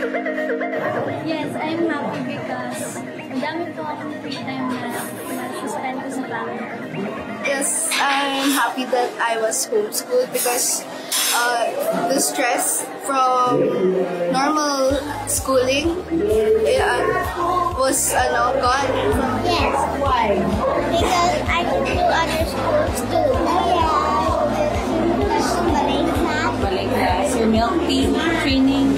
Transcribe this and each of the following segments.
Yes, I'm happy because ang dami po akong free time na spend ko sa family. Yes, I'm happy that I was homeschooled because the stress from normal schooling was gone. Yes. Why? Because I can do other schools too. Balik class, your milk tea training.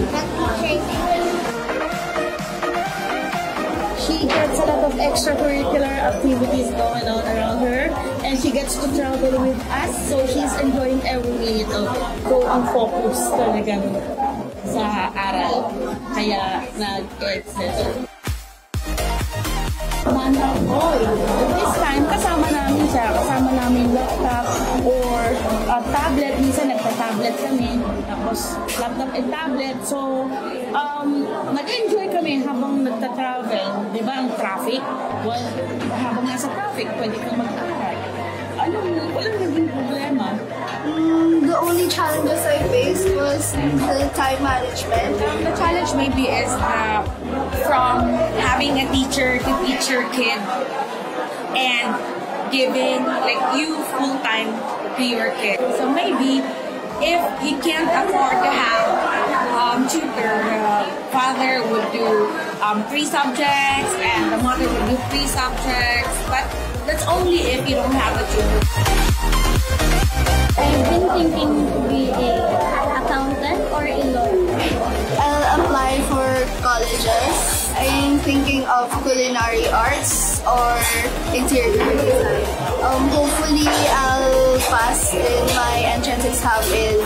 She gets a lot of extracurricular activities going on around her, and she gets to travel with us, so she's enjoying every minute of it. So, ang focus talaga sa aral, kaya nag-excel. This time, kasama namin siya, kasama namin laptop or tablet. Minsan nagpa-tablet kami, tapos laptop and tablet. So, nag-enjoy kami habang nagta-travel. Di ba ang traffic? Well, habang nasa traffic, pwede kang mag-aral. Walang naging problema. The only challenges I faced was the time management. The challenge maybe is from having a teacher to teach your kid and giving like you full time to your kid. So maybe if you can't afford to have tutor, father would do 3 subjects and the mother would do 3 subjects, but that's only if you don't have a tutor. I've been thinking to be an accountant or a lawyer. I'll apply for colleges. I'm thinking of culinary arts or interior design. Hopefully, I'll pass in my entrance exam in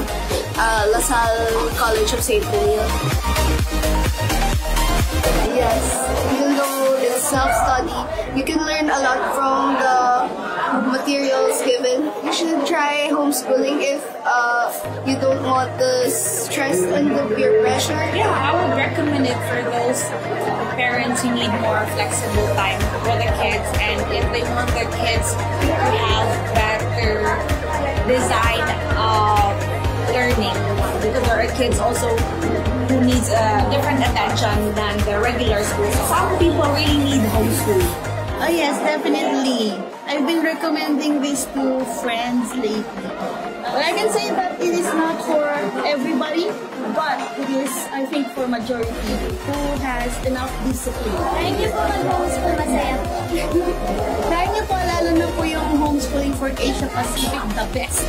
LaSalle College of St. Benil. Yes, even though it's self-study, you can learn a lot from the materials given. You should try homeschooling if you don't want the stress and the peer pressure. Yeah, I would recommend it for those parents who need more flexible time for the kids, and if they want their kids to have better design of learning, because there are kids also who needs different attention than the regular school. So some people really need homeschool. Oh yes, definitely. I've been recommending this to friends lately. But I can say that it is not for everybody, but it is, I think, for majority who has enough discipline. Try niyo po mag-homeschool, masaya po. Try niyo po, lalo na po yung homeschooling for Asia Pacific, the best.